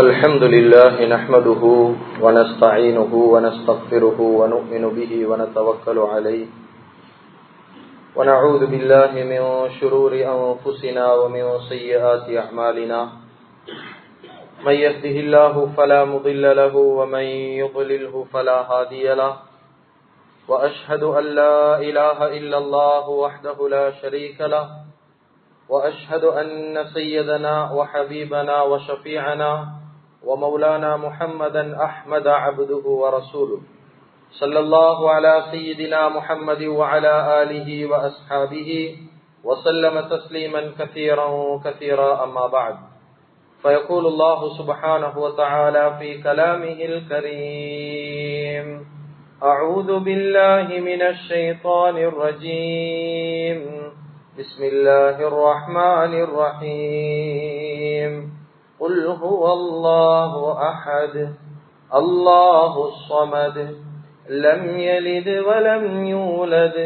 الحمد لله نحمده ونستعينه ونستغفره ونؤمن به ونتوكل عليه ونعوذ بالله من شرور أنفسنا ومن سيئات أعمالنا من يهده الله فلا مضل له ومن يضلله فلا هادي له وأشهد أن لا إله إلا الله وحده لا شريك له وأشهد أن سيدنا وحبيبنا وشفيعنا ومولانا محمدا أحمد عبده ورسوله صلى الله على سيدنا محمد وعلى آله وأصحابه وسلم تسليما كثيرا كثيرا أما بعد فيقول الله سبحانه وتعالى في كلامه الكريم أعوذ بالله من الشيطان الرجيم بسم الله الرحمن الرحيم قل هو الله أحد الله الصمد لم يلد ولم يولد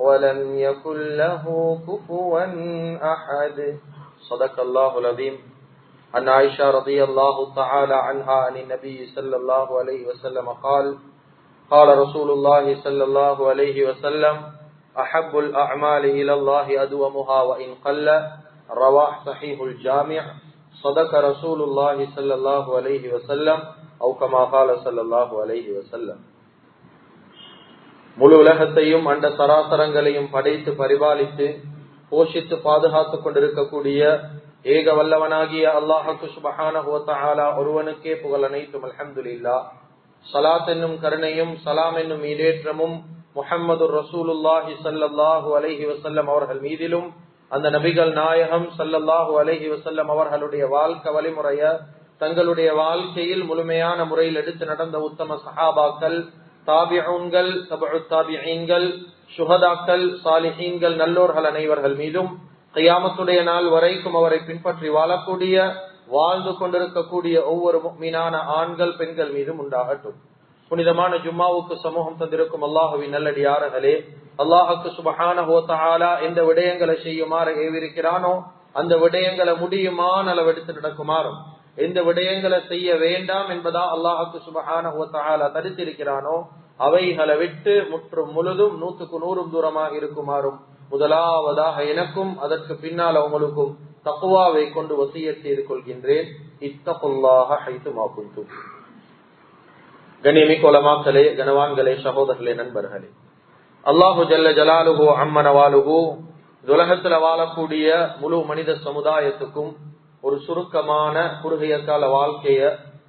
ولم يكن له كفوا أحد صدق الله العظيم. عن عائشة رضي الله تعالى عنها عن النبي صلى الله عليه وسلم قال قال رسول الله صلى الله عليه وسلم أحب الأعمال إلى الله أدومها وإن قل رواه صحيح الجامع صدق رسول الله صلى الله عليه وسلم أو كما قال صلى الله عليه وسلم. முழு உலகத்தையும் அண்ட சராசரங்களையும் படைத்து பரிபாலித்து போஷித்து பாதுகாத்துக் கொண்டிருக்கக்கூடிய ஏக வல்லவனாகிய அல்லாஹ்வுக்கு சுப்ஹானஹு வ தஆலா ஒருவனுக்கே புகழ் அனைத்தும். அல்ஹம்துலில்லாஹ். ஸலாத் என்னும் கருணையும் சலாம் என்னும் ஈடேற்றமும் முஹம்மது ரசூலுல்லாஹி ஸல்லல்லாஹு அலைஹி வஸல்லம் அவர்கள் மீதிலும் அந்த நபிகள் நாயகம் ஸல்லல்லாஹு அலைஹி வஸல்லம் அவர்களுடைய வாழ்க்கை வழிமுறைய தங்களுடைய வாழ்க்கையில் முழுமையான முறையில் எடுத்து நடந்த உத்தம சஹாபாக்கள், தாபிஊன்கள், தபஉத் தாபிஈன்கள், ஷுஹதாக்கள், சாலிஹீன்கள், நல்லோர்கள் அனைவர்கள் மீதும் கியாமத்துடைய நாள் வரைக்கும் அவரை பின்பற்றி வாழக்கூடிய வாழ்ந்து கொண்டிருக்கக்கூடிய ஒவ்வொரு முஃமினான ஆண்கள் பெண்கள் மீதும் உண்டாகட்டும். புனிதமான ஜும்மாவுக்கு சமூகம் தந்திருக்கும் அல்லாஹுவின் நல்லடியார்களே, அல்லாஹுக்கு சுப்ஹானஹு வ தஆலா எந்த விடயங்களை செய்யுமாறு ஏவிருக்கிறானோ அந்த விடயங்களை முடியுமான அளவெடுத்து நடக்குமாறும், எந்த விடயங்களை செய்ய வேண்டாம் என்பதா அல்லாஹுக்கு சுப்ஹானஹு வ தஆலா தடுத்திருக்கிறானோ அவைகளை விட்டு முற்றும் முழுதும் 100க்கு 100 தூரமாக இருக்குமாறும் முதலாவதாக எனக்கும் அதற்கு பின்னால் அவங்களுக்கும் தக்வாவை கொண்டு வசியத் செய்து கொள்கின்றேன். இத்தகுல்லாஹ ஹைதுமா குன்தும். கண்ணியமிக்க உலமாக்களே, கனவான்களே, சகோதரர்களே, நண்பர்களே, அல்லாஹு ஜல்ல ஜலாலுஹு அம்ம நவாலுஹு உலகத்துல வாழக்கூடிய முழு மனித சமுதாயத்துக்கும் ஒரு சுருக்கமான குறுகிய கால வாழ்க்கைய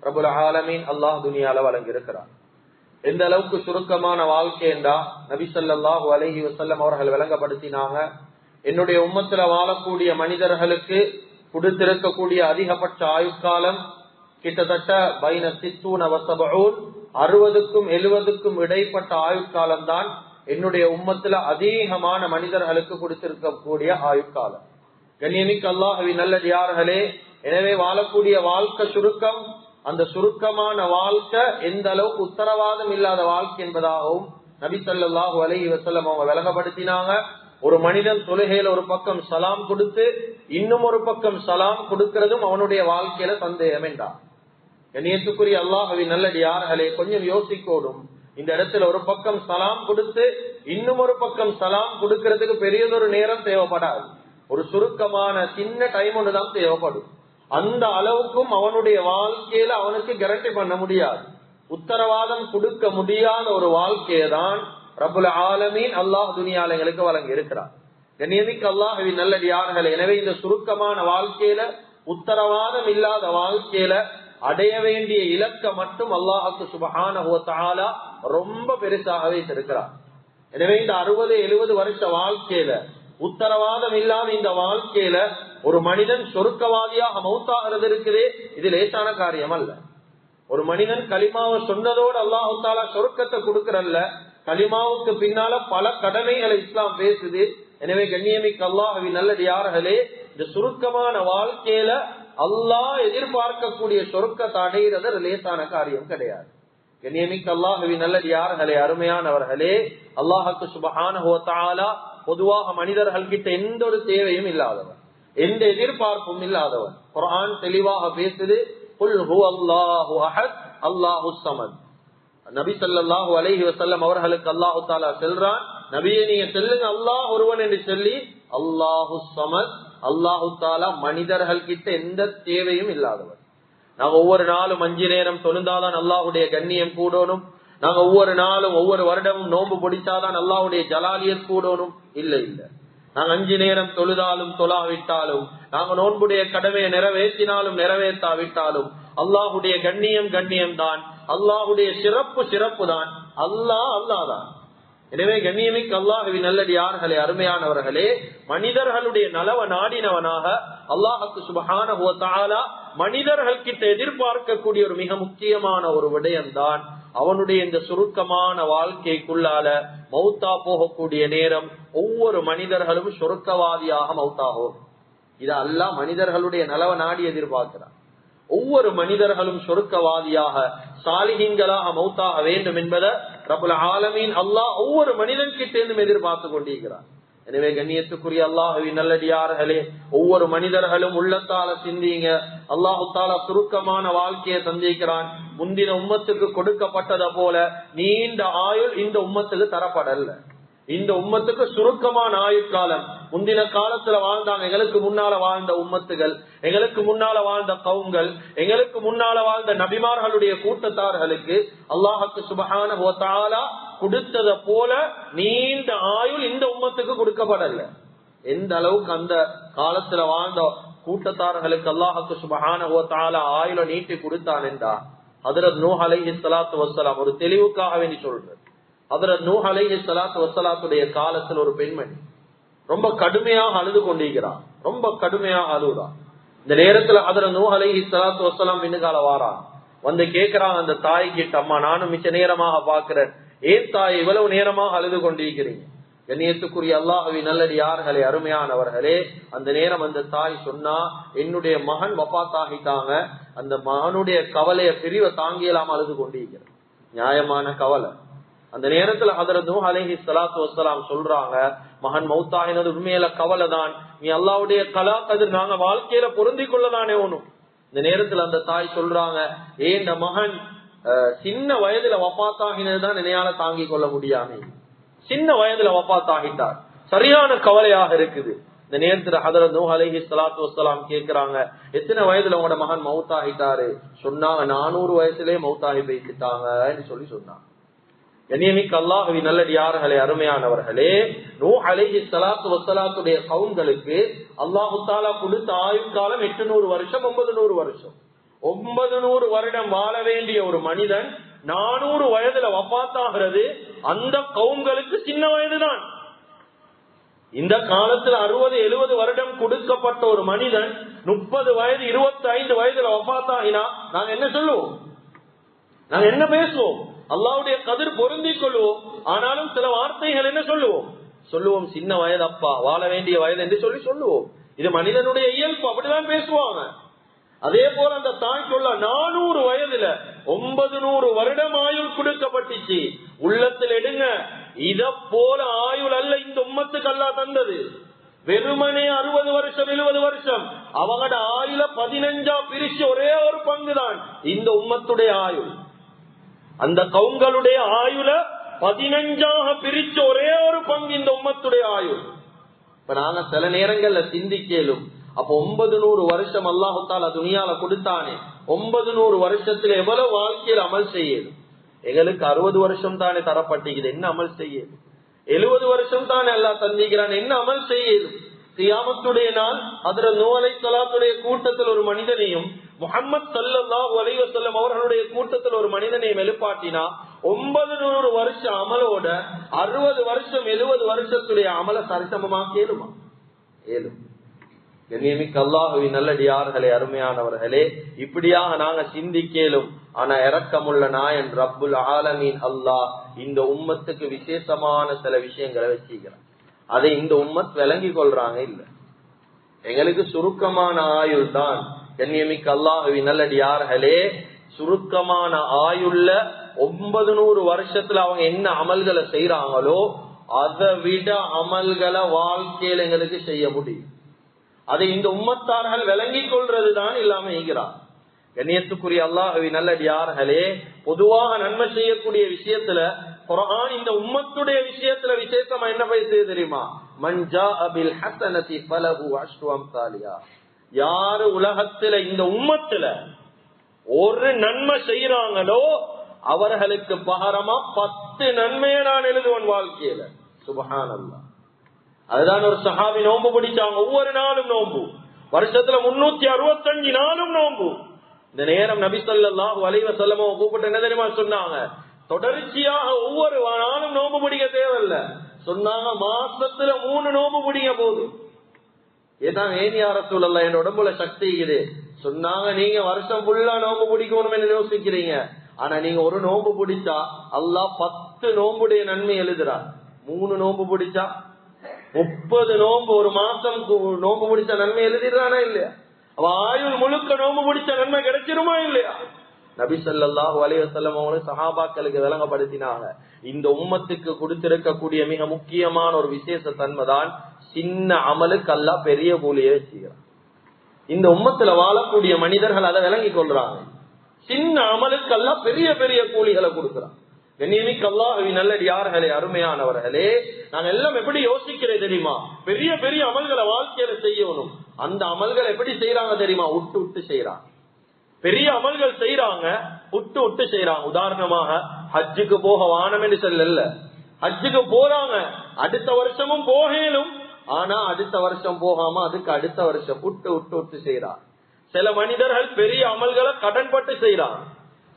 ரப்புல் ஆலமீன் அல்லாஹ் துனியால வழங்கியிருக்கிறார். எந்த அளவுக்கு சுருக்கமான வாழ்க்கை என்றா நபி ஸல்லல்லாஹு அலைஹி வஸல்லம் அவர்கள் விளங்கப்படுத்தினாங்க, என்னுடைய உம்மத்துல வாழக்கூடிய மனிதர்களுக்கு கொடுத்திருக்கக்கூடிய அதிகபட்ச ஆயுட்காலம் கிட்டத்தட்ட பைன 60 வ 70, 60க்கும் 70க்கும் இடைப்பட்ட ஆயுட்காலம் தான் என்னுடைய உம்மத்துல அதிகமான மனிதர்களுக்கு கொடுத்திருக்கக்கூடிய ஆயுட்காலம். கண்ணியமிக்க அல்லாஹ்வின் நல்லடியார்களே, எனவே வாழக்கூடிய வாழ்க்கை சுருக்கம், அந்த சுருக்கமான வாழ்க்கை எந்த அளவுக்கு உத்தரவாதம் இல்லாத வாழ்க்கை என்பதாகவும் நபி ஸல்லல்லாஹு அலைஹி வஸல்லம் அவங்க விளங்கப்படுத்தினாங்க. ஒரு மனிதன் தொழுகையில ஒரு பக்கம் சலாம் கொடுத்து இன்னும் ஒரு பக்கம் சலாம் கொடுக்கிறதும் அவனுடைய வாழ்க்கையில சந்தேகம் என்றார். கண்ணியத்துக்குரிய அல்லாஹ்வின் நல்லடியார்களே, கொஞ்சம் யோசிக்கோடும். இந்த இடத்துல ஒரு பக்கம் சலாம் கொடுத்து இன்னும் ஒரு பக்கம் சலாம் கொடுக்கிறதுக்கு பெரியதொரு நேரம் தேவைப்படாது, ஒரு சுருக்கமான சின்ன டைம் ஒன்றுதான் தேவைப்படும். அந்த அளவுக்கும் அவனுடைய வாழ்க்கையில அவனுக்கு கேரண்டி பண்ண முடியாது, உத்தரவாதம் கொடுக்க முடியாத ஒரு வாழ்க்கையை தான் ரப்புல் ஆலமீன் அல்லாஹ் துனியால எங்களுக்கு வழங்கி இருக்கிறார். கண்ணியமிக்க அல்லாஹ்வின் நல்லடியார்களே, எனவே இந்த சுருக்கமான வாழ்க்கையில உத்தரவாதம் இல்லாத வாழ்க்கையில அடைய வேண்டிய இலக்க மட்டும் அல்லாஹ்வுக்கு சுப்ஹானஹு வ தஆலா ரொம்ப பெருசாகவே இருக்கிறார். எனவே இந்த 60-70 வருஷ வாழ்க்கையில உத்தரவாதம் இல்லாத இந்த வாழ்க்கையில ஒரு மனிதன் சொர்க்கவாதியாக மௌத்தாகிறது இருக்குதே, இது லேசான காரியம் அல்ல. ஒரு மனிதன் கலிமாவை சொன்னதோடு அல்லாஹு தஆலா சொர்க்கத்தை கொடுக்கறல்ல, கலிமாவுக்கு பின்னால பல கடமைகளை இஸ்லாம் பேசுது. எனவே கண்ணியமிக்க அல்லாஹ்வின் நல்லடியார்களே, இந்த சுருக்கமான வாழ்க்கையில அல்லாஹ் எதிர்பார்க்கக்கூடிய சொர்க்கத்தை அடைகிறது லேசான காரியம் கிடையாது. கண்ணியமிக்க அல்லாஹ்வின் நல்லடியார்களே, அருமையானவர்களே, அல்லாஹ்வுக்கு சுப்ஹானஹு வ தஆலா பொதுவாக மனிதர்கள் கிட்ட எந்த ஒரு தேவையும் இல்லாதவன், எந்த எதிர்பார்ப்பும் இல்லாதவன். குர்ஆன் தெளிவாக பேசுது, குல் ஹுவல்லாஹு அஹத் அல்லாஹுஸ் ஸமத். நபி ஸல்லல்லாஹு அலைஹி வஸல்லம் அவர்களுக்கு அல்லாஹ் தஆலா சொல்றான், நபியே நீங்க சொல்லுங்க அல்லாஹ் ஒருவன் என்று சொல்லி. அல்லாஹுஸ் ஸமத், அல்லாஹ் தஆலா மனிதர்கள் கிட்ட எந்த தேவையும் இல்லாதவர். நாங்க ஒவ்வொரு நாளும் 5 நேரம் தொழுந்தாதான் அல்லாஹ்வுடைய கண்ணியம் கூடணும். நாங்க ஒவ்வொரு நாளும் ஒவ்வொரு வருடமும் நோன்பு பிடிச்சாதான் அல்லாஹ்வுடைய ஜலாலியத் கூடணும். இல்ல இல்ல, நாங்க 5 நேரம் தொழுதாலும் தொழாவிட்டாலும், நாங்க நோன்புடைய கடமையை நிறைவேற்றினாலும் நிறைவேற்றாவிட்டாலும் அல்லாஹ்வுடைய கண்ணியம் தான், அல்லாஹ்வுடைய சிறப்பு தான். அல்லாஹ் தான். எனவே கண்ணியமிக்க அல்லாஹ்வின் நல்லடியார்களே, அருமையானவர்களே, மனிதர்களுடைய நலவ நாடினவனாக அல்லாஹ்வுக்கு சுப்ஹானஹு வ தஆலா மனிதர்கள் கிட்ட எதிர்பார்க்கக்கூடிய ஒரு மிக முக்கியமான ஒரு விடயம்தான் அவனுடைய இந்த சுருக்கமான வாழ்க்கைக்குள்ளால மௌத்தா போகக்கூடிய நேரம் ஒவ்வொரு மனிதர்களும் சொர்க்கவாதியாக மௌத்தாகும். இது அல்லாஹ் மனிதர்களுடைய நலவ நாடி எதிர்பார்க்கிறார். ஒவ்வொரு மனிதர்களும் சொர்க்கவாதியாக சாலிஹீன்களாக மௌத்தாக வேண்டும் என்பதை ரப்புல் ஆலமீன் அல்லாஹ் ஒவ்வொரு மனிதன் கிட்டேந்தும் எதிர்பார்த்து கொண்டிருக்கிறார். எனவே கண்ணியத்துக்குரிய அல்லாஹ்வின் நல்லடியார்களே, ஒவ்வொரு மனிதர்களும் உள்ளத்தால சிந்திங்க. அல்லாஹு தஆலா சுருக்கமான வாழ்க்கையை தந்திருக்கிறான். முந்தின உம்மத்துக்கு கொடுக்கப்பட்டதை போல நீண்ட ஆயுள் இந்த உம்மத்துக்கு தரப்படல. இந்த உம்மத்துக்கு சுருக்கமான ஆயுட்காலம். முந்தின காலத்துல வாழ்ந்தாங்க, எங்களுக்கு முன்னால வாழ்ந்த உம்மத்துகள், எங்களுக்கு முன்னால வாழ்ந்த கவுங்கள், எங்களுக்கு முன்னால வாழ்ந்த நபிமார்களுடைய கூட்டத்தார்களுக்கு அல்லாஹ்வுக்கு சுப்ஹானஹு வ தஆலா கொடுத்ததை போல நீண்ட ஆயுள் இந்த உம்மத்துக்கு கொடுக்கப்படல. எந்த அளவுக்கு அந்த காலத்துல வாழ்ந்த கூட்டத்தார்களுக்கு அல்லாஹ்வுக்கு சுப்ஹானஹு வ தஆலா ஆயுளை நீட்டி கொடுத்தான் என்றா ஹஜ்ரத் நூஹ் அலைஹிஸ்ஸலாத்து வஸ்ஸலாம் ஒரு தெளிவுக்காக வேண்டி சொல்றது. ஹஜ்ரத் நூஹ் அலைஹிஸ்ஸலாத்து வஸ்ஸலாத்துடைய காலத்துல ஒரு பெண்மணி ரொம்ப கடுமையாக அழுது கொண்டிருக்கிறான். ரொம்ப கடுமையாக அழுகுறான். இந்த நேரத்துல ஹஜ்ரத் நூஹ் அலைஹிஸ்ஸலாத்து வஸ்ஸலாம் பின்னுக்கால வாரான். வந்து கேட்கிறான் அந்த தாய் கிட்ட, அம்மா நானும் மிச்ச நேரமாக பாக்குறேன், ஏன் தாய் இவ்வளவு நேரமாக அழுது கொண்டிருக்கிறீங்க? கண்ணியத்துக்குரிய அல்லாஹ்வின் நல்லடியார்களே, அருமையானவர்களே, அந்த நேரம் அந்த தாய் சொன்னா, என்னுடைய மகன் வஃபாத்தாகிட்டாங்க, அந்த மகனுடைய கவலைய பிரிவை தாங்கியலாம அழுது கொண்டிருக்கிறேன். நியாயமான கவலை. அந்த நேரத்துல ஹஜ்ரத் நூஹ் அலைஹிஸ்ஸலாத்து வஸ்ஸலாம் சொல்றாங்க, மகன் மௌத்தாகினது உண்மையில கவலை தான், நீ அல்லாஹ்வுடைய கலா கதிர் நாங்க வாழ்க்கையில பொருந்தி கொள்ளதானே ஒண்ணும். இந்த நேரத்துல அந்த தாய் சொல்றாங்க, ஏன் மகன் சின்ன வயதுல வஃபாத்தாகினதுதான் என்னையால தாங்கிக் கொள்ள முடியாம, சின்ன வயதுல வஃபாத்தாகிட்டார், சரியான கவலையாக இருக்குது. இந்த நேரத்துல ஹஜ்ரத் நூஹ் அலைஹிஸ்ஸலாத்து வஸ்ஸலாம் கேக்குறாங்க, எத்தனை வயதுல உங்களோட மகன் மௌத்தாகிட்டாரு? சொன்னாங்க, 400 வயசுலயே மௌத்தாகி பேசிட்டாங்கன்னு சொன்னாங்க. கண்ணியமிக்க அல்லாஹ்வின் நல்லடியார்களே, அருமையானவர்களே, நூஹ் அலைஹிஸ்ஸலாத்து வஸ்ஸலாத்துடைய கவும்களுக்கு அல்லாஹ் தஆலா கொடுத்த ஆயுட்காலம் 800 வருஷம், 900 வருஷம். 900 வருடம் வாழ வேண்டிய ஒரு மனிதன் 400 வயதுல வஃபாத்தாகிறது அந்த கவும்களுக்கு சின்ன வயதுதான். இந்த காலத்துல 60-70 வருடம் கொடுக்கப்பட்ட ஒரு மனிதன் 30 வயது 25 வயதுல வஃபாத்தாகினா நாங்க என்ன சொல்லுவோம்? நாங்க என்ன பேசுவோம்? அல்லாஹ்வுடைய கதிர் பொருந்திக் கொள்வோம். ஆனாலும் சில வார்த்தைகள் என்ன சொல்லுவோம்? சின்ன வயது அப்பா, வாழ வேண்டிய வயது என்று சொல்லுவோம். இது மனிதனுடைய இயல்பு, அப்படிதான் பேசுவாங்க. அதே போல அந்த தாய் சொல்ல 400 வயதுல 900 வருடம் ஆயுள் கொடுக்கப்பட்டுச்சு. உள்ளத்தில் எடுங்க, இத போல ஆயுள் அல்ல இந்த உம்மத்துக்கு அல்லாஹ் தந்தது. வெறுமனே 60 வருஷம் 70 வருஷம் அவங்களோட ஆயுள 15 பிரிச்சு ஒரே ஒரு பங்கு தான் இந்த உம்மத்துடைய ஆயுள். அந்த கவுங்களுடைய ஆயுள 15 பிரிச்சு ஒரே ஒரு பங்கு இந்த உம்மத்துடைய ஆயுள். இப்ப நாங்க சில நேரங்கள்ல சிந்திக்கலும், அப்ப 900 வருஷம் அல்லாஹ் தஆலா துனியால கொடுத்தானே, 900 வருஷத்துல எவ்வளவு வாழ்க்கையில் அமல் செய்யணும்? எங்களுக்கு 60 வருஷம் தானே தரப்பட்டிருக்குது, என்ன அமல் செய்யணும்? 70 வருஷம் தானே அல்லாஹ் தந்திக்கிறான், என்ன அமல் செய்யணும்? கியாமத்துடைய நாள் ஹஜ்ரத் நூஹ் அலைஹிஸ்ஸலாத்துடைய கூட்டத்தில் ஒரு மனிதனையும் முஹம்மது ஸல்லல்லாஹு அலைஹி வஸல்லம் அவர்களுடைய கூட்டத்தில் ஒரு மனிதனையும் எழுப்பாட்டினா 900 வருஷம் அமலோட 60 வருஷம் 70 வருஷத்துடைய அமல சரிசமமாக ஏழுமா? ஏழும். கண்ணியமிக்க அல்லாஹ்வின் நல்லடியார்களே, அருமையானவர்களே, இப்படியாக நாங்க சிந்திக்கலும். ஆனா இரக்கமுள்ள நாயன் ரப்புல் ஆலமீன் அல்லாஹ் இந்த உம்மத்துக்கு விசேஷமான சில விஷயங்களை வச்சுக்கிறான். அதை இந்த உம்மத் விளங்கி கொள்றாங்க இல்ல. எங்களுக்கு சுருக்கமான ஆயுள் தான். கண்ணியமிக்க அல்லாஹ்வின் நல்லடியார்களே, சுருக்கமான ஆயுள்ல 900 வருஷத்துல அவங்க என்ன அமல்களை செய்யறாங்களோ அதை விட அமல்களை வாழ்க்கையில் எங்களுக்கு செய்ய முடியும். அதை இந்த உம்மத்தார்கள் விளங்கிக் கொள்றதுதான் இல்லாம ஈகிறார். கண்ணியத்துக்குரிய அல்லாஹ்வின் நல்லடியார்களே, பொதுவாக நன்மை செய்யக்கூடிய விஷயத்துல குர்ஆன் இந்த உம்மத்துடைய விஷயத்துல விசேஷமா என்ன பேசுது தெரியுமா? மன் ஜாஅ பில் ஹஸனதி ஃபலஹு அஷ்ரு அம்சாலிஹா. யாரு உலகத்துல இந்த உம்மத்துல ஒரு நன்மை செய்யறாங்களோ அவர்களுக்கு பகரமா 10 நன்மையை நான் எழுதுவேன் வாழ்க்கையில. சுப்ஹானல்லாஹ். அதுதான் ஒரு சஹாபி நோன்பு பிடிச்சாங்க. ஒவ்வொரு நாளும் நோன்பு, வருஷத்துல 365 நாளும் நோன்பு. இந்த நேரம் நபி ஸல்லல்லாஹு அலைஹி வஸல்லம் கூப்பிட்டு என்ன தெரியுமா சொன்னாங்க? தொடர்ச்சியாக ஒவ்வொரு நாளும் நோன்பு பிடிக்க தேவையில்ல. சொன்னாங்க மாசத்துல 3 நோன்பு பிடிங்க போதும். ஏதான் ஏன் யா ரசூலல்லாஹ், என் உடம்புல சக்தி இருக்குது. சொன்னாங்க நீங்க வருஷம் ஃபுல்லா நோன்பு பிடிக்கணும் யோசிக்கிறீங்க. ஆனா நீங்க ஒரு நோன்பு பிடிச்சா அல்லாஹ் 10 நோன்புடைய நன்மை எழுதுறார். 3 நோன்பு பிடிச்சா 30 நோன்பு, ஒரு மாசம் நோன்பு பிடிச்ச நன்மை எழுதிடுறானா இல்லையா? அவ ஆயுள் முழுக்க நோன்பு பிடிச்ச நன்மை கிடைச்சிருமா இல்லையா? நபி ஸல்லல்லாஹு அலைஹி வஸல்லம் அவர்கள் சஹாபாக்களுக்கு விளங்கப்படுத்தினாங்க, இந்த உம்மத்துக்கு கொடுத்திருக்கக்கூடிய மிக முக்கியமான ஒரு விசேஷ தன்மைதான் சின்ன அமலுக்கு அல்லாஹ் பெரிய கூலியை வச்சுக்கிறான். இந்த உம்மத்துல வாழக்கூடிய மனிதர்கள் அதை விளங்கி கொள்றாங்க. சின்ன அமலுக்கு அல்லாஹ் பெரிய பெரிய கூலிகளை கொடுக்கிறான். கண்ணியமிக்க அல்லாஹ்வின் நல்லடியார்களே, அருமையானவர்களே, நாங்க எல்லாம் எப்படி யோசிக்கிறேன் தெரியுமா? பெரிய பெரிய அமல்களை வாழ்க்கையில செய்யணும். அந்த அமல்களை எப்படி செய்யறாங்க தெரியுமா? விட்டு விட்டு செய்யறாங்க. பெரிய அமல்கள் செய்யறாங்க, விட்டு விட்டு செய்யறாங்க. உதாரணமாக ஹஜ்ஜுக்கு போக வானம் என்று சொல்லல, ஹஜ்ஜுக்கு போறாங்க, அடுத்த வருஷமும் போகலும், ஆனா அடுத்த வருஷம் போகாம அதுக்கு அடுத்த வருஷம் விட்டு விட்டு விட்டு செய்யறாங்க. சில மனிதர்கள் பெரிய அமல்களை கடன்பட்டு செய்யறாங்க,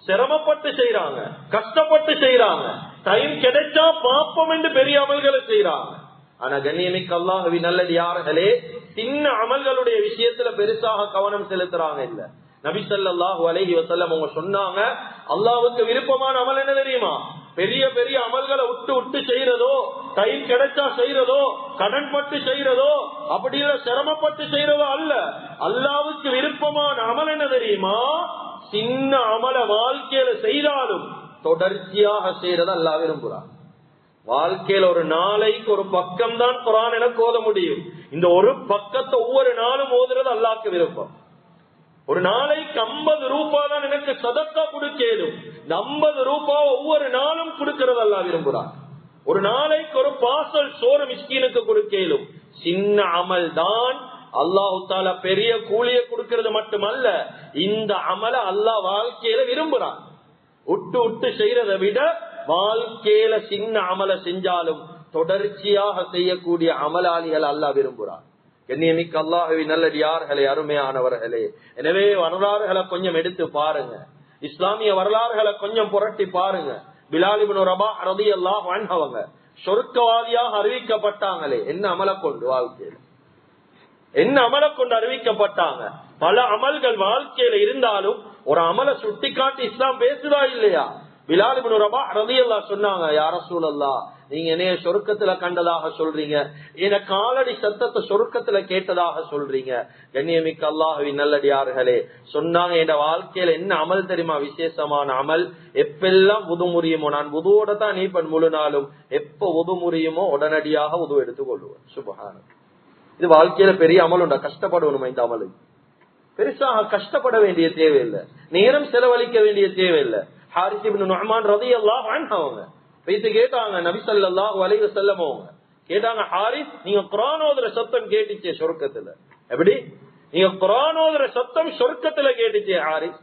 சிரமப்பட்டு செய்யறாங்க, கஷ்டப்பட்டு செய்யறாங்க, டைம் கிடைச்சா பாப்பம் என்று பெரிய அமல்களை செய்யறாங்க. ஆனா கண்ணியமிக்க அல்லாஹ்வின் நல்லடியார்களே, சின்ன அமல்களுடைய விஷயத்துல பெருசாக கவனம் செலுத்துறாங்க இல்ல. நபி ஸல்லல்லாஹு அலைஹி வஸல்லம் அவங்க சொன்னாங்க, அல்லாஹ்வுக்கு விருப்பமான அமல் என்ன தெரியுமா? பெரிய பெரிய அமல்களை விட்டு விட்டு செய்யறதோ, டைம் கிடைச்சா செய்யறதோ, கடன்பட்டு செய்யறதோ, அப்படி சிரமப்பட்டு செய்யறதோ அல்ல. அல்லாஹ்வுக்கு விருப்பமான அமல் என்ன தெரியுமா? சின்ன அமல வாழ்க்கையில செய்தாலும் தொடர்ச்சியாக செய்யறத அல்லாஹ் விரும்புறான். வாழ்க்கையில ஒரு நாளைக்கு ஒரு பக்கம் தான் குர்ஆன் எனக்கு ஓத முடியும். இந்த ஒரு பக்கத்தை ஒவ்வொரு நாளும் ஓதுறது அல்லாஹ்க்கு விருப்பம். ஒரு நாளைக்கு 50 ரூபாய் தான் எனக்கு சதக்கா கொடுக்கலும். 50 ரூபாய் ஒவ்வொரு நாளும் கொடுக்கிறது அல்லாஹ் விரும்புறான். ஒரு நாளைக்கு ஒரு பார்சல் சோறு மிஸ்கீனுக்கு கொடுக்கலும். சின்ன அமல் தான் அல்லாஹ் தஆலா பெரிய கூலியை கொடுக்கிறது மட்டுமல்ல, இந்த அமல அல்லாஹ் வாழ்க்கையில விரும்புறான். விட்டு விட்டு செய்யறதை விட வாழ்க்கையில சின்ன அமல செஞ்சாலும் தொடர்ச்சியாக செய்யக்கூடிய அமலாளிகள் அல்லாஹ் விரும்புறான். கண்ணியமிக்க அல்லாஹ்வின் நல்லடியார்களே, அருமையானவர்களே, எனவே வரலாறுகளை கொஞ்சம் எடுத்து பாருங்க, இஸ்லாமிய வரலாறுகளை கொஞ்சம் புரட்டி பாருங்க. பிலால் இப்னு ரபாஹ் ரலியல்லாஹு அன்ஹு அவங்க சொர்க்கவாதியாக அறிவிக்கப்பட்டாங்களே, என்ன அமலை கொண்டு? வாழ்க்கையில என்ன அமலை கொண்டு அறிவிக்கப்பட்டாங்க? பல அமல்கள் வாழ்க்கையில இருந்தாலும் ஒரு அமலை சுட்டி காட்டி இஸ்லாம் பேசுதா இல்லையா? பிலால் இப்னு ரபாஹ் ரலியல்லாஹு சொன்னாங்க, யா ரசூலல்லாஹ், நீங்க என்னைய சொர்க்கத்துல கண்டதாக சொல்றீங்க, என காலடி சத்தத்தை சொர்க்கத்துல கேட்டதாக சொல்றீங்க. கண்ணியமிக்க அல்லாஹ்வின் நல்லடியார்களே, சொன்னாங்க, என் வாழ்க்கையில என்ன அமல் தெரியுமா? விசேஷமான அமல். எப்பெல்லாம் உது முறியுமோ, நான் உதுவோட தான் நீப்பன் முழு நாளும், எப்ப உது முறியுமோ உடனடியாக உது எடுத்துக் கொள்ளுவேன். சுப்ஹானல்லாஹ். இது வாழ்க்கையில பெரிய அமல் உண்டா? கஷ்டப்படணுமா? இந்த அமலு பெருசாக கஷ்டப்பட வேண்டிய தேவையில்லை, நேரம் செலவழிக்க வேண்டிய தேவையில்லை. ஹாரிஸ் இப்னு நுஅமான் ரலியல்லாஹு அன்ஹு அவங்க போயிட்டு கேட்டாங்க, நபி ஸல்லல்லாஹு அலைஹி வஸல்லம் அவங்க கேட்டாங்க, ஹாரிஸ், நீங்க குர்ஆன் ஓதுற சத்தம் கேட்டுச்சே சொர்க்கத்துல, எப்படி நீங்க குர்ஆன் ஓதுற சத்தம் சொர்க்கத்துல கேட்டுச்சே ஹாரிஸ்?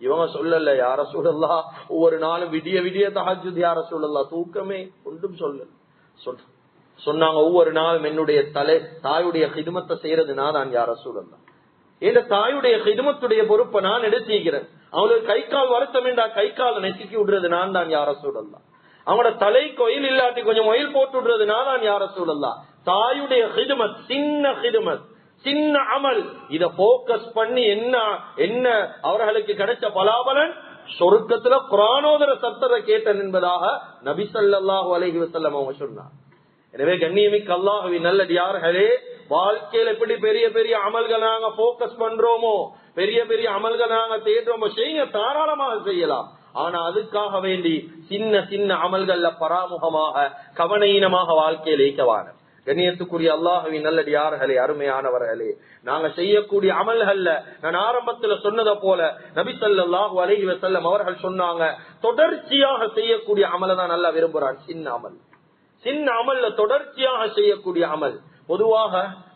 இவங்க சொல்லல, யா ரசூலல்லாஹ், ஒவ்வொரு நாளும் விடிய விடிய தஹஜ்ஜுத், யா ரசூலல்லாஹ், தூக்கமே ஒன்றும் சொல்லல. சொன்னாங்க, ஒவ்வொரு நாளும் என்னுடைய தாயுடைய ஹிதுமத்தை செய்யறது நான் தான், யா ரசூலல்லாஹ். என் தாயுடைய ஹிதுமத்துடைய பொறுப்பை நான் எடுத்துக்கிறேன். அவங்களுக்கு கை கால் வருத்தம் என்றா கை கால் நெசுக்கி விடுறது நான் தான், யா ரசூலல்லாஹ். அவங்களோட தலைக்கு ஒயில் இல்லாட்டி கொஞ்சம் ஒயில் போட்டு விடுறது நான் தான், யா ரசூலல்லாஹ். தாயுடைய ஹிதுமத், சின்ன ஹிதுமத், சின்ன அமல், இத போக்கஸ் பண்ணி என்ன அவர்களுக்கு கிடைச்ச பலாபலன்? சொர்க்கத்துல குர்ஆனோதர சத்தத்தை கேட்டன் என்பதாக நபி ஸல்லல்லாஹு அலைஹி வஸல்லம் அவங்க சொன்னார். எனவே கண்ணியமிக்க அல்லாஹ்வின் நல்லடியார்களே, வாழ்க்கையில எப்படி பெரிய பெரிய அமல்கள் நாங்க போக்கஸ் பண்றோமோ, பெரிய பெரிய அமல்கள் நாங்க தேடுறோமோ, செய்ய தாராளமாக செய்யலாம். ஆனா அதுக்காக வேண்டி சின்ன சின்ன அமல்கள்ல பராமுகமாக கவனீனமாக வாழ்க்கையில் இயக்கவான. கண்ணியத்துக்குரிய அல்லாஹ்வின் நல்லடியார்களே, அருமையானவர்களே, நாங்க செய்யக்கூடிய அமல்கள்ல நான் ஆரம்பத்துல சொன்னதை போல நபி ஸல்லல்லாஹு அலைஹி வஸல்லம் அவர்கள் சொன்னாங்க, தொடர்ச்சியாக செய்யக்கூடிய அமலை தான் நல்லா விரும்புறான். சின்ன அமல்ல தொடர்ச்சியாக செய்யக்கூடிய அமல். பொதுவாக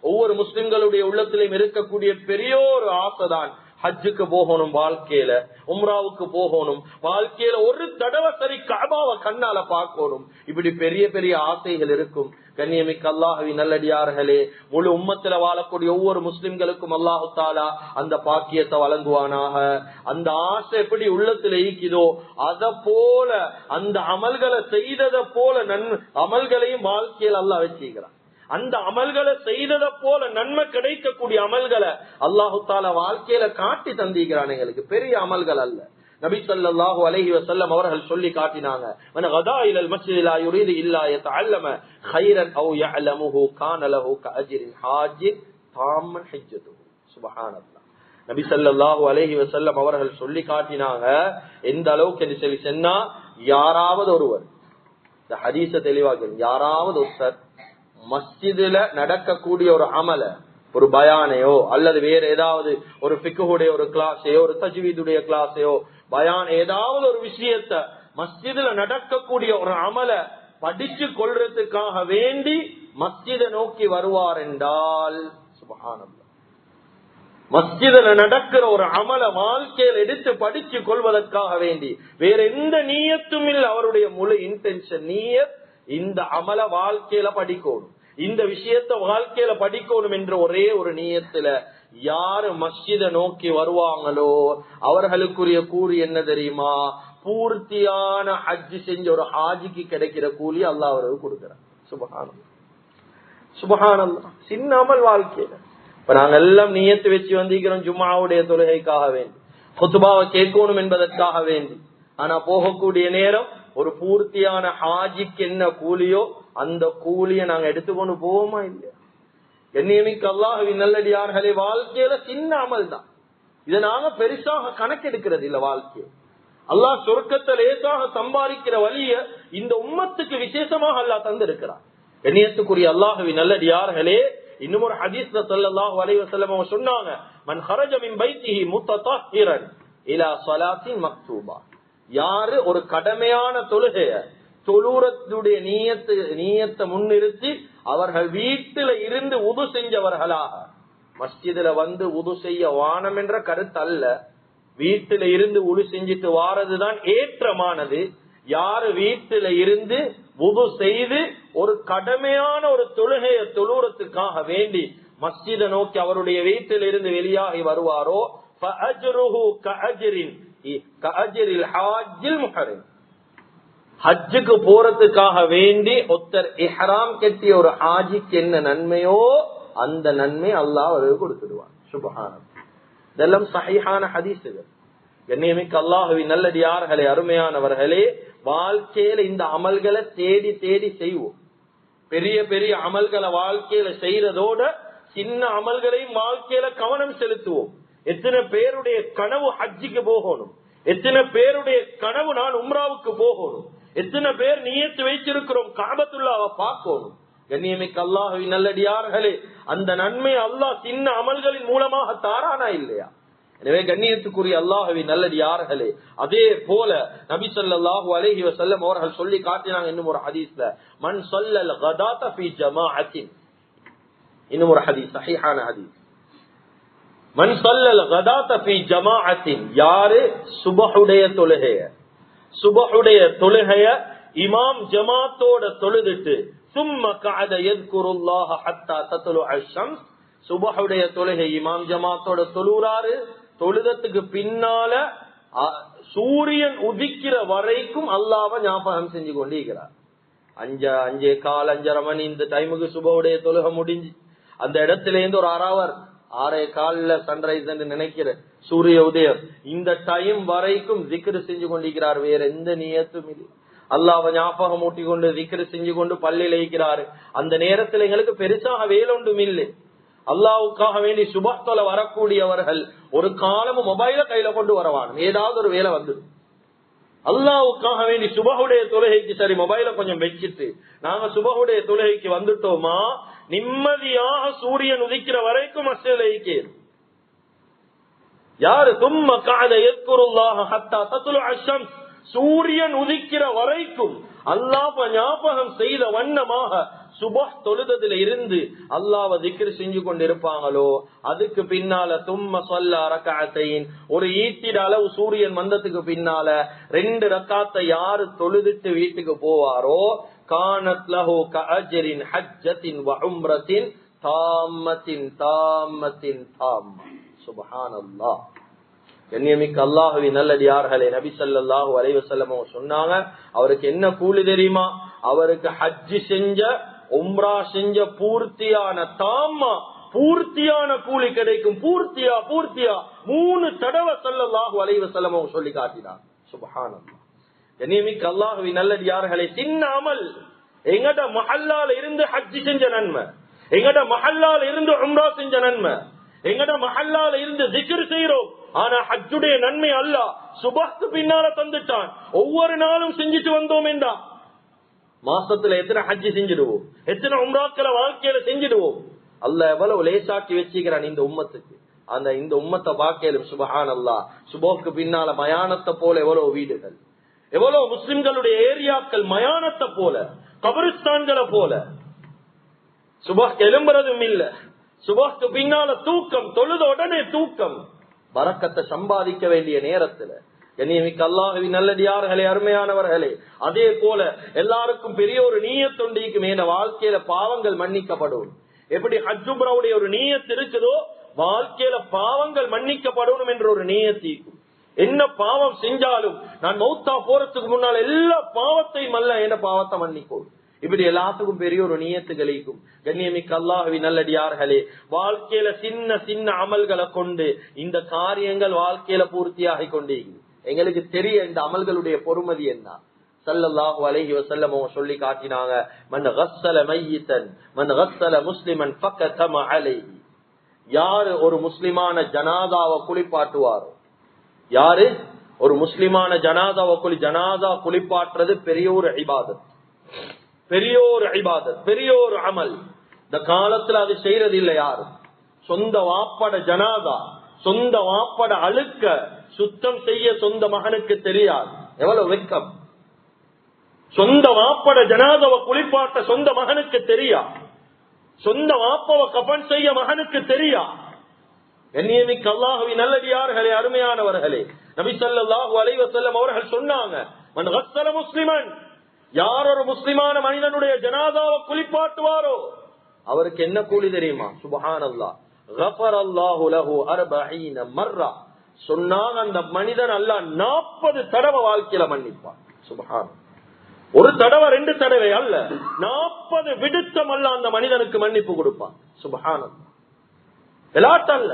ஒவ்வொரு முஸ்லிம்களுடைய உள்ளத்திலும் இருக்கக்கூடிய பெரிய ஒரு ஆசைதான் ஹஜ்ஜுக்கு போகணும், வாழ்க்கையில உம்ராவுக்கு போகணும், வாழ்க்கையில ஒரு தடவை சரி கஅபாவை கண்ணால பார்க்கணும். இப்படி பெரிய பெரிய ஆசைகள் இருக்கும். கண்ணியமிக்க அல்லாஹ்வின் நல்லடியார்களே, முழு உம்மத்துல வாழக்கூடிய ஒவ்வொரு முஸ்லிம்களுக்கும் அல்லாஹு தஆலா அந்த பாக்கியத்தை வழங்குவானாக. அந்த ஆசை எப்படி உள்ளத்துல ஈக்குதோ அத போல அந்த அமல்களை செய்ததை போல அமல்களையும் வாழ்க்கையில் அல்லாஹ் வச்சுக்கிறான். அந்த அமல்களை செய்ததை போல நன்மை கிடைக்கக்கூடிய அமல்களை அல்லாஹு தஆலா வாழ்க்கையில காட்டி தந்திக்கிறான். எங்களுக்கு பெரிய அமல்கள் அல்ல. நபி ஸல்லல்லாஹு அலைஹி வஸல்லம் அவர்கள் சொல்லி காட்டினாங்க, மன் கதா இலல் மஸ்ஜித் லா யுரீது இல்லா யதஅல்லம கைரன் அவ் யஅலமுஹு கான லஹு கஅஜ்ரில் ஹாஜ் தாம்மன் ஹஜ்ஜத்துஹு. சுப்ஹானல்லாஹ். நபி ஸல்லல்லாஹு அலைஹி வஸல்லம் அவர்கள் சொல்லி காட்டினாங்க, எந்த அளவுக்கு சொல்லி சொன்னா, யாராவது ஒருவர், இந்த ஹதீஸ தெளிவாக, யாராவது ஒருத்தர் மஸ்ஜிதுல நடக்கக்கூடிய ஒரு அமல, ஒரு பயானையோ அல்லது வேற ஏதாவது ஒரு ஃபிக்ஹுடைய ஒரு கிளாஸையோ ஒரு தஜ்வீதுடைய கிளாஸையோ பயான் ஏதாவது ஒரு விஷயத்த மஸ்ஜிதுல நடக்கக்கூடிய ஒரு அமல படிச்சு கொள்றதுக்காக வேண்டி மஸ்ஜிதை நோக்கி வருவார் என்றால், சுப்ஹானல்லாஹ், மஸ்ஜிதுல நடக்கிற ஒரு அமல வாழ்க்கையில் எடுத்து படிச்சு கொள்வதற்காக வேண்டி வேற எந்த நீயத்தும் இல்லை. அவருடைய முழு இன்டென்ஷன் நீயத் இந்த அமல வாழ்க்கையில படிக்கணும், இந்த விஷயத்த வாழ்க்கையில படிக்கணும் என்ற ஒரே ஒரு நீயத்துல யாரு மஸ்ஜித நோக்கி வருவாங்களோ அவர்களுக்குரிய கூலி என்ன தெரியுமா? பூர்த்தியான ஹஜ் செஞ்ச ஒரு ஹாஜிக்கு கிடைக்கிற கூலி அல்லாஹ் அவருக்கு கொடுக்கிறார். சுப்ஹானல்லாஹ், சுப்ஹானல்லாஹ். சின்ன அமல் வாழ்க்கையில இப்ப நாங்க எல்லாம் நியத்து வச்சு வந்திருக்கிறோம் ஜும்ஆவுடைய தொழுகைக்காக வேண்டி, குத்பாவை கேட்கணும் என்பதற்காக வேண்டி. ஆனா போகக்கூடிய நேரம் ஒரு பூர்த்தியான ஹாஜிக்கு என்ன கூலியோ அந்த கூலியை நாங்க எடுத்துக்கொண்டு போவோமா இல்லையா? கண்ணியமிக்க அல்லாஹ்வின் நல்லடியார்களே, வாழ்க்கையில சின்ன அமல் தான். இதை நாங்க பெருசாக கணக்கெடுக்கிறது இல்ல. வாழ்க்கையை அல்லாஹ் சொர்க்கத்தை லேசாக சம்பாதிக்கிற வழிய இந்த உம்மத்துக்கு விசேஷமாக அல்லாஹ் தந்திருக்கிறார். கண்ணியத்துக்குரிய அல்லாஹ்வின் நல்லடியார்களே, இன்னும் ஒரு ஹதீஸ்ல ஸல்லல்லாஹு அலைஹி வஸல்லம் அவங்க சொன்னாங்க, மன் ஹரஜ மின் பைத்திஹி முத்ததஹிரன் இலா ஸலாத்தின் மக்தூபா. யாரு ஒரு கடமையான தொழுகைய தொழுறத்துடைய நீயத்தை முன்னிறுத்தி அவர்கள் வீட்டில இருந்து உது செஞ்சவர்களாக, மஸ்ஜிதுல வந்து உது செய்ய வானம் என்ற கருத்து அல்ல, வீட்டில இருந்து உது செஞ்சுட்டு வாரதுதான் ஏற்றமானது. யாரு வீட்டில இருந்து உது செய்து ஒரு கடமையான ஒரு தொழுகைய தொழுறதுக்காக வேண்டி மஸ்ஜிதை நோக்கி அவருடைய வீட்டில் இருந்து வெளியாகி வருவாரோ ஃபஅஜ்ருஹு கஅஜ்ரில் ஹாஜ்ஜில் முஹரிம். ஹஜ்ஜுக்கு போறதுக்காக வேண்டி ஒருத்தர் இஹ்ராம் கட்டிய ஒரு ஹாஜிக்கு என்ன நன்மையோ அந்த நன்மை அல்லாஹ் அவருக்கு கொடுத்துடுவான். சுப்ஹானல்லாஹ். இதெல்லாம் சஹீஹான ஹதீஸ்கள். கண்ணியமிக்க அல்லாஹ்வின் நல்லடியார்களே, அருமையானவர்களே, வாழ்க்கையில இந்த அமல்களை தேடி தேடி செய்வோம். பெரிய பெரிய அமல்களை வாழ்க்கையில செய்யறதோட சின்ன அமல்களையும் வாழ்க்கையில கவனம் செலுத்துவோம். எத்தனை பேருடைய கனவு ஹஜ்ஜுக்கு போகணும், எத்தனை பேருடைய கனவு நான் உம்ராவுக்கு போகணும், எத்தனை பேர் நியத்து வைத்திருக்கிறோம் காபத்துல்லாஹ்வை பார்க்கணும். கண்ணியமிக்க அல்லாஹ்வின் நல்லடியார்களே, அந்த நன்மை அல்லாஹ் சின்ன அமல்களின் மூலமாக தாரானா இல்லையா? எனவே கண்ணியத்துக்குரிய அல்லாஹ்வின் நல்லடியார்களே, அதே போல நபி ஸல்லல்லாஹு அலைஹி வஸல்லம் அவர்கள் சொல்லி காட்டினாங்க இன்னும் ஒரு ஹதீஸ்ல, மன் ஸல்லல் கதாத ஃபீ ஜமாஅத்தின். இன்னும் ஒரு ஹதீஸ், சஹீஹான ஹதீஸ், மன் ஸல்லல் கதாத ஃபீ ஜமாஅத்தின். யாரு சுபஹுடைய தொழுகைய இமாம் ஜமாத்தோட தொழுதுட்டு சும்ம கஅத யذ்குருல்லாஹ ஹத்தா தத்லுஅ ஷம்ஸ். சுபஹுடைய தொழுகை இமாம் ஜமாத்தோட தொழுறாரு, தொழுதத்துக்கு பின்னால சூரியன் உதிக்கிற வரைக்கும் அல்லாஹ்வை ஞாபகம் செஞ்சு கொண்டிருக்கிறார். 5:15 மணி இந்த டைமுக்கு சுபஹுடைய தொழுகை முடிஞ்சு அந்த இடத்துல இருந்து ஒரு 6:15 சன்ரைஸ் என்று நினைக்கிற சூரிய உதயம், இந்த டைம் வரைக்கும் ஜிக்ர் செஞ்சு கொண்டிருக்கிறார். வேற எந்த நியத்தும் இல்லை. அல்லாஹ்வை ஞாபகம் ஊட்டி கொண்டு ஜிக்ர் செஞ்சு கொண்டு பள்ளியில் இருக்கிறாரு. அந்த நேரத்தில் எங்களுக்கு பெருசாக வேலொன்றும் இல்லை. அல்லாஹ்வுக்காக வேண்டி சுபஹ்தல வரக்கூடியவர்கள் ஒரு காலமும் மொபைல கையில கொண்டு வரவானும், ஏதாவது ஒரு வேலை வந்துடும். அல்லாஹ்வுக்காக வேண்டி சுபஹுடைய தொழுகைக்கு சரி மொபைல கொஞ்சம் வச்சிட்டு நாங்க சுபஹுடைய தொழுகைக்கு வந்துட்டோமா, நிம்மதியாக சூரியன் உதிக்கிற வரைக்கும் மஸ்ஜிதில் இருக்கிறோம். யாரு தும்ம கஅத யذ்குருல்லாஹ ஹத்தா தத்லுஅ அஷம்ஸ், சூரியன் உதிக்கிற வரைக்கும் அல்லாஹ் ஞாபகம் செய்த வண்ணமாக சுபஹ் தொழுததில இருந்து அல்லாஹ்வை திக்ர் செஞ்சு கொண்டிருப்பாங்களோ, அதுக்கு பின்னால தும்ம ஸல்லா ரக்அத்தைன், ஒரு ஈட்டிட அளவு சூரியன் வந்ததுக்கு பின்னால 2 ரக்காத்தை யாரு தொழுதுட்டு வீட்டுக்கு போவாரோ, கானத் லஹு கஅஜ்ரின் ஹஜ்ஜத்தின் வ உம்ரத்தின் தாம்மத்தின் தாம்மத்தின் தாம்ம. சுப்ஹானல்லாஹ். கண்ணியமிக்க அல்லாஹ்வின் நல்லடியார்களே, நபி ஸல்லல்லாஹு அலைஹி வஸல்லம் சொன்னாங்க, அவருக்கு என்ன கூலி தெரியுமா? அவருக்கு ஹஜ் செஞ்ச உம்ரா செஞ்ச பூர்த்தியான தாம்மா, பூர்த்தியான கூலி கிடைக்கும். பூர்த்தியா 3 தடவை ஸல்லல்லாஹு அலைஹி வஸல்லம் சொல்லி காட்டினார். சுப்ஹானல்லாஹ். கண்ணியமிக்க அல்லாஹ்வின் நல்லடியார்களே, சின்ன அமல், எங்கட மஹல்லால இருந்து ஹஜ் செஞ்ச நன்மை, எங்கட மஹல்லால இருந்து உம்ரா செஞ்ச நன்மை, எங்கட மஹல்லால இருந்து திக்ர் செய்யறோம். ஆனா ஹஜ்ஜுடைய நன்மை அல்லாஹ் சுபஹ்க்கு பின்னால தந்துட்டான். ஒவ்வொரு நாளும் செஞ்சுட்டு வந்தோம் என்றா மாசத்துல எத்தனை ஹஜ் செஞ்சிடுவோம், எத்தனை உம்ராக்களை வாழ்க்கையில செஞ்சிடுவோம். அல்லாஹ் எவ்வளவு லேசாக்கி வச்சுக்கிறான் இந்த உம்மத்துக்கு. அந்த இந்த உம்மத்தை பார்க்கலும் சுப்ஹானல்லாஹ். சுபஹ்க்கு பின்னால மயானத்தை போல எவ்வளவு வீடுகள், எவ்வளவு முஸ்லிம்களுடைய ஏரியாக்கள் மயானத்தை போல, கபரிஸ்தான்களை போல. சுபஹ்க்கு எழும்புறதும் இல்ல, சுபஹ்க்கு பின்னால தூக்கம், தொழுத உடனே தூக்கம். பரக்கத்தை சம்பாதிக்க வேண்டிய நேரத்துல கண்ணியமிக்க அல்லாஹ்வின் நல்லடியார்களே, அருமையானவர்களே, அதே போல எல்லாருக்கும் பெரிய ஒரு நீயத் ஒன்றிக்கும், என்ற வாழ்க்கையில பாவங்கள் மன்னிக்கப்படும். எப்படி ஹஜ் உம்ராவுடைய ஒரு நீயத் இருக்குதோ, வாழ்க்கையில பாவங்கள் மன்னிக்கப்படணும் என்ற ஒரு நீயத்திக்கும். என்ன பாவம் செஞ்சாலும் நான் மௌத்தா போறதுக்கு முன்னால் எல்லா பாவத்தையும் அல்ல என்ற பாவத்தை மன்னிக்கும். இப்படி எல்லாத்துக்கும் பெரிய ஒரு நியத்துகளுக்கும். கண்ணியமிக்க அல்லாஹ்வின் நல்லடியார்களே, வாழ்க்கையில சின்ன சின்ன அமல்களை கொண்டு இந்த காரியங்கள் வாழ்க்கையில பூர்த்தியாகி கொண்டே எங்களுக்கு தெரிய இந்த அமல்களுடைய பொறுமதி என்ன. ஸல்லல்லாஹு அலைஹி வஸல்லம் சொல்லி காட்டினாங்க, மன் கஸ்ஸல மையிதன் மன் கஸ்ஸல முஸ்லிமன் ஃபகதம அலைஹி, யாரு ஒரு முஸ்லிமான ஜனாதாவை குளிப்பாட்டுவாரோ, யாரு ஒரு முஸ்லிமான ஜனாதாவை ஜனாதா குளிப்பாட்டுறது பெரிய ஒரு இபாதத், பெரிய ஒரு இபாதத், பெரிய ஒரு அமல். இந்த காலத்துல அது செய்யறது இல்லை யாரு. சொந்த வாப்பட ஜனாதா, சொந்த வாப்பட அழுக்க சுத்தம் செய்ய சொந்த மகனுக்கு தெரியாது. எவ்வளவு வெட்கம். சொந்த வாப்பட ஜனாதாவை குளிப்பாட்ட சொந்த மகனுக்கு தெரியா, சொந்த வாப்பவை கஃன் செய்ய மகனுக்கு தெரியா. கண்ணியமிக்க அல்லாஹ்வின் நல்லடியார்களே, அருமையானவர்களே, நபி ஸல்லல்லாஹு அலைஹி வஸல்லம் அவர்கள் சொன்னாங்க, மன் கஸ்ஸல முஸ்லிமன், யார் ஒரு முஸ்லிமான மனிதனுடைய ஜனாதாவை குளிப்பாட்டுவாரோ அவருக்கு என்ன கூலி தெரியுமா? சுப்ஹானல்லாஹ். கஃபரல்லாஹு லஹு 40 மர்ரா, சொன்னாங்க அந்த மனிதன் அல்லாஹ் 40 தடவை வாழ்க்கையில மன்னிப்பான். சுப்ஹானல்லாஹ். ஒரு தடவை 2 தடவை அல்ல, 40 விடுத்தம் அல்லாஹ் அந்த மனிதனுக்கு மன்னிப்பு கொடுப்பான். சுப்ஹானல்லாஹ். விளாட்டல்ல.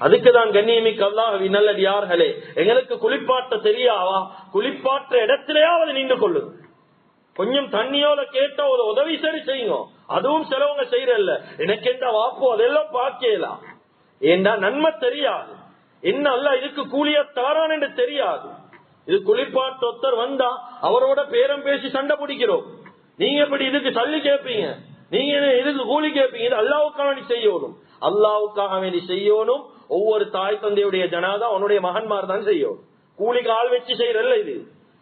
அதுக்குதான் கண்ணியமிக்க அல்லாஹ்வின் நல்லடியார்களே, எங்களுக்கு குளிப்பாட்ட தெரியாவா, குளிப்பாற்ற இடத்திலேயாவது நின்று கொள்ளுங்க. கொஞ்சம் தண்ணியோட கேட்ட ஒரு உதவி சரி செய்யுங்க. அதுவும் சிலவங்க செய்யறல்ல, எனக்கு எந்த வாப்போ அதெல்லாம் பார்க்கலாம். ஏண்டா நன்மை தெரியாது, என்ன அல்ல இதுக்கு கூலிய தாரான் என்று தெரியாது. இது குளிப்பாட்டு ஒருத்தர் வந்தா அவரோட பேரம் பேசி சண்டை பிடிக்கிறோம். நீங்க எப்படி இதுக்கு தள்ளி கேட்பீங்க, நீங்க இதுக்கு கூலி கேட்பீங்க. இது அல்லாஹ்வுக்காக வேண்டி செய்யணும், அல்லாஹ்வுக்காக வேண்டி செய்யணும். ஒவ்வொரு தாய் தந்தையுடைய ஜனாதா அவனுடைய மகன்மார் தான் செய்யும். கூலிக்கு ஆள் வச்சு செய்யறல்ல, இது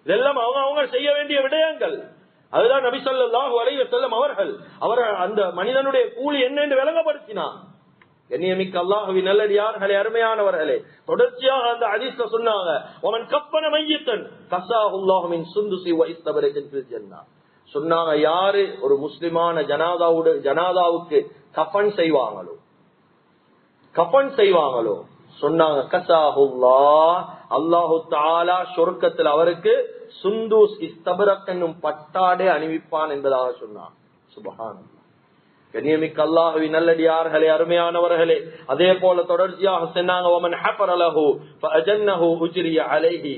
இதெல்லாம் அவங்க செய்ய வேண்டிய விடயங்கள். அதுதான் நபி ஸல்லல்லாஹு அலைஹி வஸல்லம் அவர்கள் அந்த மனிதனுடைய கூலி என்ன என்று விளங்கப்படுத்தினார். கண்ணியமிக்க அல்லாஹ்வின் நல்லடியார்களே, அருமையானவர்களே, தொடர்ச்சியாக அந்த ஹதீஸ்ல சொன்னாங்க, வமன் கஃபன மையித்தன் கஸாஹுல்லாஹு மின் சுந்துசி வ இஸ்தபரஜன் ஃபில் ஜன்னah. சொன்னாங்க, யாரு ஒரு முஸ்லிமான ஜனாதாவுக்கு கஃபன் செய்வாங்களோ, கஃபன் செய்வாங்களோ, சொன்னாங்க கஸாஹுல்லாஹ், அல்லாஹு தஆலா சொர்க்கத்தில் அவருக்கு சுந்தூஸ் இஸ்தபரக் என்னும் பட்டாடை அணிவிப்பான் என்பதாக சொன்னார். சுப்ஹானல்லாஹ். கண்ணியமிக்க அல்லாஹ்வின் நல்லடியார்களே, அருமையானவர்களே, அதே போல தொடர்ச்சியாக சொன்னாங்க, வமன் ஹஃபர லஹு ஃபஅஜன்னஹு உஜ்ரிய அலைஹி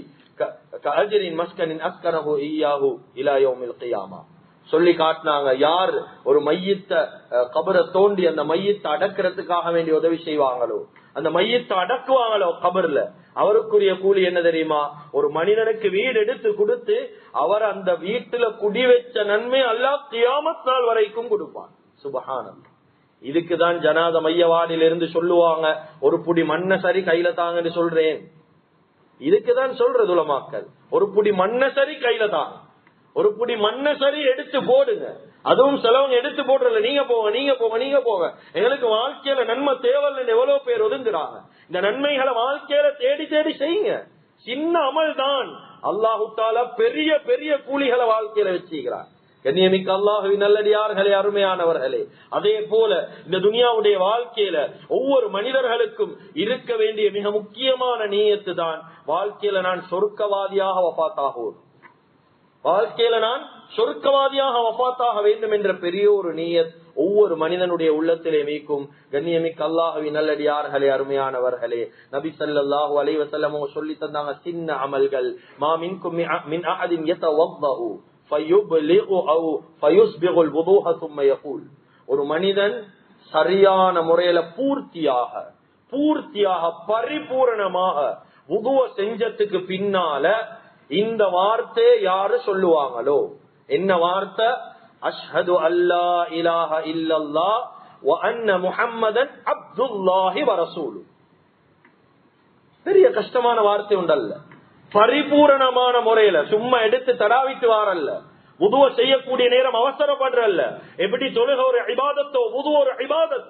கஅஜ்ரின் மஸ்கனின் அஸ்கனஹு இய்யாஹு இலா யௌமில் கியாமா. சொல்லி காட்டினாங்க. யார் ஒரு மையத்தை கபரை தோண்டி அந்த மையத்தை அடக்கிறதுக்காக வேண்டிய உதவி செய்வாங்களோ, அந்த மையத்தை அடக்குவாங்களோ கபர்ல, அவருக்குரிய கூலி என்ன தெரியுமா? ஒரு மனிதனுக்கு வீடு எடுத்து கொடுத்து அவர் அந்த வீட்டுல குடி வச்ச நன்மை அல்லாஹ் கியாமத் நாள் வரைக்கும் கொடுப்பான். சுப்ஹானல்லாஹ். இதுக்குதான் ஜனாத மையவாடியில இருந்து சொல்லுவாங்க, ஒரு புடி மண்ண சரி கையில தாங்கன்னு சொல்றேன். இதுக்குதான் சொல்றது உலமாக்கள், ஒரு புடி மண்ண சரி கையில தாங்க, ஒரு புடி மண்ண சரி எடுத்து போடுங்க. அதுவும் சிலவங்க எடுத்து போடுறல, நீங்க போங்க நீங்க போங்க நீங்க போங்க, எங்களுக்கு வாழ்க்கையில நன்மை தேவைன்னு எவ்வளவு பேர் ஒதுங்குறாங்க. இந்த நன்மைகளை வாழ்க்கையில தேடி தேடி செய்யுங்க. சின்ன அமல் தான் அல்லாஹு தஆலா பெரிய பெரிய கூலிகளை வாழ்க்கையில வச்சுக்கிறார். கண்ணியமிக்க அல்லாஹுவின் நல்லடியார்களே, அருமையானவர்களே, அதே போல இந்த துனியாவுடைய வாழ்க்கையில ஒவ்வொரு மனிதர்களுக்கும் இருக்க வேண்டிய மிக முக்கியமான நியத்து தான், வாழ்க்கையில நான் சொர்க்கவாதியாக வஃபாத்தாகுவேன், வாழ்க்கையில நான் சொர்க்கவாதியாக வஃபாத்தாக வேண்டும் என்ற பெரிய ஒரு நியத் ஒவ்வொரு மனிதனுடைய உள்ளத்திலே மீக்கும். கண்ணியமிக்க அல்லாஹுவின் நல்லடியார்களே, அருமையானவர்களே, நபி ஸல்லல்லாஹு அலைஹி வஸல்லம் சொல்லி தந்தாங்க, சின்ன அமல்கள், மா மின்கும் மின் அஹதின் யதவல்லஹு ஃபயுப்லிகு அவ் ஃபயுஸ்பிகுல் வுதுஹ ثم يقول, ஒரு மனிதன் சரியான முறையில பூர்த்தியாக பரிபூரணமாக வுதுவ செஞ்சதுக்கு பின்னால இந்த வார்த்தை யாரு சொல்லுவாங்களோ, என்ன வார்த்தை? அஷ்ஹது அல்லா இலாஹ இல்லல்லாஹ் வ அன்ன முஹம்மதன் அப்துல்லாஹி வ ரசூலுஹு. பெரிய கஷ்டமான வார்த்தை உண்டல்ல. பரிபூரணமான முறையில சும்மா எடுத்து தடாவிட்டு வாரல்ல, வுதுவ செய்யக்கூடிய நேரம் அவசரப்படுறல்ல. எப்படி தொழுகை ஒரு இபாதத்தோ வுது ஒரு இபாதத்,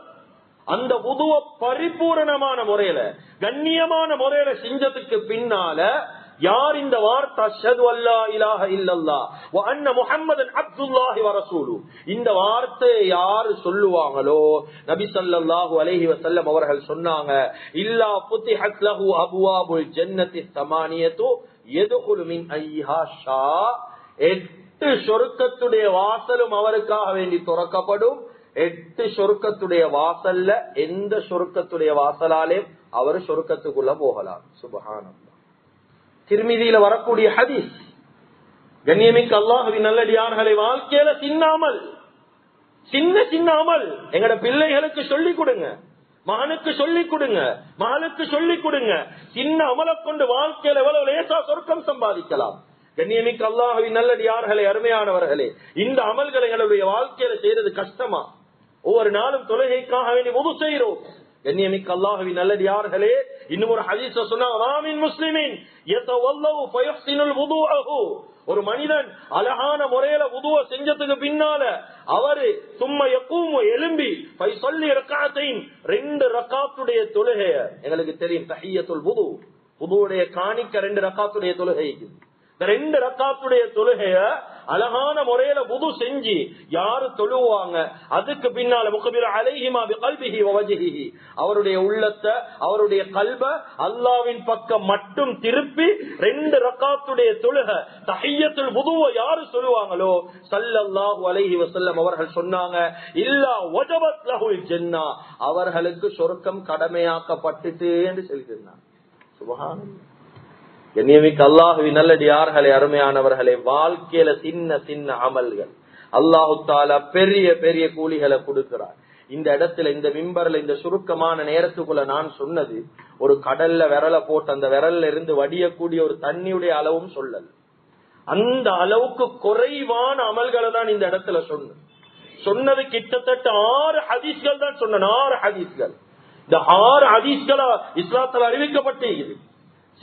அந்த வுதுவ பரிபூரணமான முறையில கண்ணியமான முறையில செஞ்சதுக்கு பின்னால யார் இந்த வார்த்தை அஷ்ஹது அல்லா இலாஹ இல்லல்லாஹ் வ அன்ன முஹம்மதன் அப்துல்லாஹி வ ரசூலுஹு, இந்த வார்த்தையை யார் சொல்லுவாங்களோ, நபி ஸல்லல்லாஹு அலைஹி வஸல்லம் அவர்கள் சொன்னாங்க, இல்லா ஃபுதிஹத் லஹு அப்வாபுல் ஜன்னத்தி ஸமானியத்து யதுகுலு மின் ஐஹா ஷா, 8 சொர்க்கத்துடைய வாசலும் அவருக்காக வேண்டி திறக்கப்படும். 8 சொர்க்கத்துடைய வாசல்ல எந்த சொர்க்கத்துடைய வாசலாலே அவர் சொர்க்கத்துக்குள்ள போகலாம். சுப்ஹானல்லாஹ். திர்மிதியில வரக்கூடிய ஹதீஸ். கண்ணியமிக்க அல்லாஹ்வின் நல்லடியார்களே, வாழ்க்கையில சின்ன அமல் எங்கட பிள்ளைகளுக்கு சொல்லிக் கொடுங்க, மகனுக்கு சொல்லிக் கொடுங்க, மகளுக்கு சொல்லிக் கொடுங்க. சின்ன அமலை கொண்டு வாழ்க்கையில எவ்வளவு லேசா சொர்க்கம் சம்பாதிக்கலாம். கண்ணியமிக்க அல்லாஹ்வின் நல்லடியார்களே, அருமையானவர்களே, இந்த அமல்களை எங்களுடைய வாழ்க்கையில செய்யறது கஷ்டமா? ஒவ்வொரு நாளும் தொழுகைக்காக வேண்டி வுது செய்கிறோம். கண்ணியமிக்க அல்லாஹ்வின் நல்லடியார்களே, இன்னும் ஒரு ஹதீஸ் சொன்னாங்க, ராமின் முஸ்லிமின் யதவல்லஹு ஃபயஹ்சினுல் வுதுஅஹு, ஒரு மனிதன் அழகான முறையில வுதுவ செஞ்சதுக்கு பின்னால அவரு சும்மா யகூமு எழும்பி ஃபைஸல்லி ரக்அத்தைன், 2 ரக்அத்துடைய தொழுகைய, எங்களுக்கு தெரியும் தஹிய்யத்துல் வுது, வுதுவுடைய காணிக்க 2 ரக்அத்துடைய தொழுகைக்கு, இந்த 2 ரக்அத்துடைய தொழுகைய அழகான முறையில வுது செஞ்சு யாரு தொழுவாங்க, அதுக்கு பின்னால முகபிர அலைஹிமா பிகல்பிஹி வ வஜ்ஹிஹி, அவருடைய உள்ளத்தை அவருடைய கல்ப அல்லாஹ்வின் பக்கம் மட்டும் திருப்பி 2 ரக்அத்துடைய தொழுகை தஹிய்யத்துல் வுதுவ யாரு சொல்லுவாங்களோ, ஸல்லல்லாஹு அலைஹி வஸல்லம் அவர்கள் சொன்னாங்க, இல்லா வஜபத் லஹுல் ஜன்னah, அவர்களுக்கு சொர்க்கம் கடமையாக்கப்பட்டுட்டு என்று சொல்லியிருந்தாங்க. சுப்ஹானல்லாஹ். கண்ணியமிக்க அல்லாஹ்வின் நல்லடியார்களே, அருமையானவர்களே, வாழ்க்கையில சின்ன அமல்கள் அல்லாஹு தஆலா பெரிய பெரிய கூலிகளை கொடுக்கிறார். இந்த இடத்துல இந்த மிம்பர்ல இந்த சுருக்கமான நேரத்துக்குள்ள நான் சொன்னது, ஒரு கடல்ல விரல போட்டு அந்த விரல்ல இருந்து வடியக்கூடிய ஒரு தண்ணியுடைய அளவும் சொல்லல, அந்த அளவுக்கு குறைவான அமல்களை தான் இந்த இடத்துல சொன்னது. கிட்டத்தட்ட 6 ஹதீஸ்கள் தான் சொன்ன, 6 ஹதீஸ்கள். இந்த 6 ஹதீஸ்களா இஸ்லாத்தில் அறிவிக்கப்பட்டிருக்கிறது.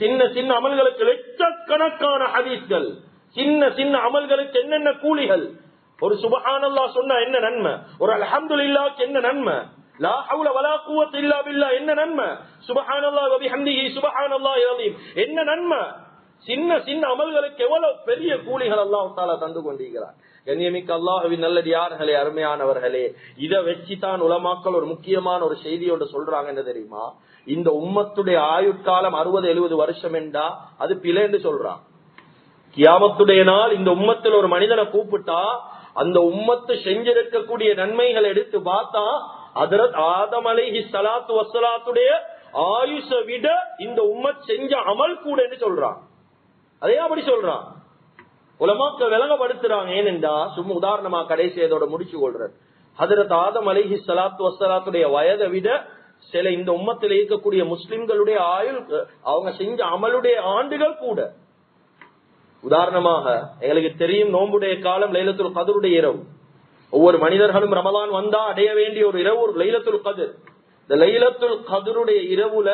சின்ன அமல்களுக்கு லட்சக்கணக்கான ஹதீஸ்கள். சின்ன அமல்களுக்கு என்னென்ன கூலிகள், ஒரு சுப்ஹானல்லாஹ் சொன்னா என்ன நன்மை, ஒரு அல்ஹம்துலில்லாஹ்க்கு என்ன நன்மை, லா ஹவுல வலா குவத்த இல்லா பில்லாஹ் என்ன நன்மை, சுப்ஹானல்லாஹ் வ பிஹம்திஹி சுப்ஹானல்லாஹில் அஸீம் என்ன நன்மை. சின்ன அமல்களுக்கு எவ்வளவு பெரிய கூலிகள் அல்லாஹ் தஆலா தந்து கொண்டிருக்கிறார். கண்ணியமிக்க அல்லாஹ்வின் நல்லடியார்களே, அருமையானவர்களே, இதை வச்சுதான் உலமாக்கள் ஒரு முக்கியமான ஒரு செய்தியோட சொல்றாங்க. என்ன தெரியுமா? இந்த உம்மத்துடைய ஆயுட்காலம் 60-70 வருஷம் என்றா அது பிழைன்னு சொல்றான். கியாமத்துடைய நாள் இந்த உம்மத்தில் ஒரு மனிதனை கூப்பிட்டா அந்த உம்மத்து செஞ்சிருக்கக்கூடிய நன்மைகள் எடுத்து பார்த்தா ஹஜ்ரத் ஆதம் அலைஹிஸ்ஸலாத்து வஸ்ஸலாத்துடைய ஆயுஷ விட இந்த உம்மத் செஞ்ச அமல் கூட என்று சொல்றான். அதே அப்படி சொல்றான். உலமாக்கள் விளங்கப்படுத்துறாங்க. ஏனென்றா சும்மா உதாரணமா கடைசி இதோட முடிச்சு கொள்றார். ஹஜ்ரத் ஆதம் அலைஹி ஸலாத்து வஸ்ஸலாத்துடைய வயதை விட சில இந்த உம்மத்தில் இருக்கக்கூடிய முஸ்லிம்களுடைய ஆயுள், அவங்க செஞ்ச அமலுடைய ஆண்டுகள் கூட. உதாரணமாக எங்களுக்கு தெரியும், நோம்புடைய காலம் லைலத்துல் கத்ருடைய இரவு. ஒவ்வொரு மனிதர்களும் ரமலான் வந்தா அடைய வேண்டிய ஒரு இரவு ஒரு லைலத்துல் கத்ர். இந்த லைலத்துல் கத்ருடைய இரவுல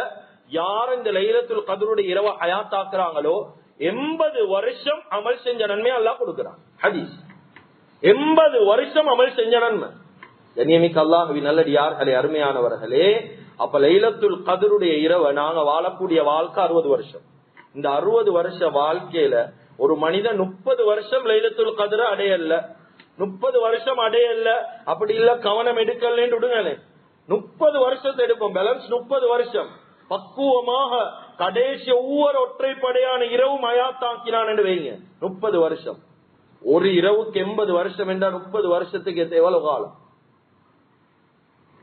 யார் இந்த லைலத்துல் கத்ருடைய இரவை ஹயாத்தாக்குறாங்களோ 80 வருஷம் அமல் செஞ்ச நன்மை அல்லாஹ் கொடுக்கிறான். ஹதீஸ் 80 வருஷம் அமல் செஞ்ச நன்மை. கண்ணியமிக்க அல்லாஹ்வின் நல்லடியார்களே, அருமையானவர்களே, அப்ப லைலத்துல் கத்ருடைய இரவை நாங்க வாழக்கூடிய வாழ்க்கை 60 வருஷம். இந்த 60 வருஷ வாழ்க்கையில ஒரு மனிதன் 30 வருஷம் லைலத்துல் கத்ர அடையல, 30 வருஷம் அடையல, அப்படி இல்ல கவனம் எடுக்கலன்னு விடுங்களேன், 30 வருஷத்தை எடுப்போம், பேலன்ஸ் 30 வருஷம் பக்குவமாக கடைசி ஒவ்வொரு ஒற்றைப்படையான இரவும் அயாத்தாக்கினான் என்று வைங்க. 30 வருஷம், ஒரு இரவுக்கு 80 வருஷம் என்றால் 30 வருஷத்துக்கு எவ்வளவு காலம்?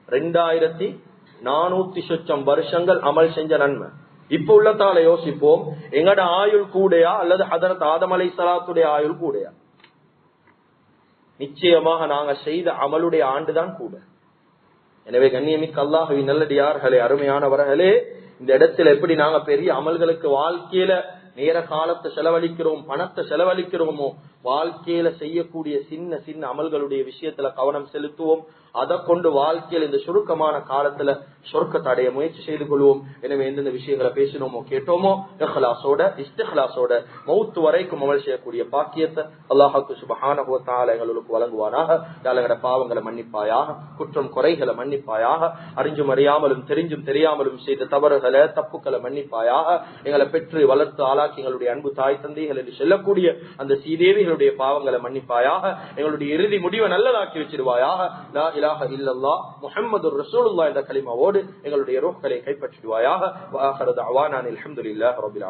2400 சொச்சம் வருஷங்கள் அமல் செஞ்ச நன்மை. இப்ப உள்ளத்தால யோசிப்போம், எங்கட ஆயுள் கூடையா அல்லது ஹஜ்ரத் ஆதம் அலைஹிஸ்ஸலாத்துடைய ஆயுள் கூடையா? நிச்சயமாக நாங்க செய்த அமலுடைய ஆண்டுதான் கூட. எனவே கண்ணியமிக்க அல்லாஹ்வின் நல்லடியார்களே, அருமையானவர்களே, இந்த இடத்துல எப்படி நாங்க பெரிய அமல்களுக்கு வாழ்க்கையில நேர காலத்தை செலவழிக்கிறோம், பணத்தை செலவழிக்கிறோமோ, வாழ்க்கையில செய்யக்கூடிய சின்ன சின்ன அமல்களுடைய விஷயத்துல கவனம் செலுத்துவோம். அதை கொண்டு வாழ்க்கையில் இந்த சுருக்கமான காலத்துல சொர்க்கத்தை அடைய முயற்சி செய்து கொள்வோம். எனவே எந்தெந்த விஷயங்களை பேசினோமோ கேட்டோமோ இஹ்லாஸோட இஸ்திக்லாஸோட மௌத் வரைக்கும் அமல் செய்யக்கூடிய பாக்கியத்தை அல்லாஹ்வுக்கு சுப்ஹானஹு வ தஆலா எங்களுக்கு வழங்குவானாக. எங்களோட பாவங்களை மன்னிப்பாயாக, குற்றம் குறைகளை மன்னிப்பாயாக, அறிஞ்சும் அறியாமலும் தெரிஞ்சும் தெரியாமலும் செய்த தவறுகளை தப்புக்களை மன்னிப்பாயாக. எங்களை பெற்று வளர்த்து ஆளாக்கி எங்களுடைய அன்பு தாய் தந்தைகள் என்று சொல்லக்கூடிய அந்த சீதேவிகளுடைய பாவங்களை மன்னிப்பாயாக. எங்களுடைய இறுதி முடிவை நல்லதாக்கி வச்சிருவாயாக. லா இலாஹ இல்லல்லாஹ் முஹம்மதுர் ரசூலுல்லாஹ் என்ற கலிமாவோடு எங்களுடைய ரூஹ்களை கைப்பற்றிடுவாயாக. வ ஆகிரு தஅவானா அல்ஹம்துலில்லாஹி ரப்பில் ஆலமீன்.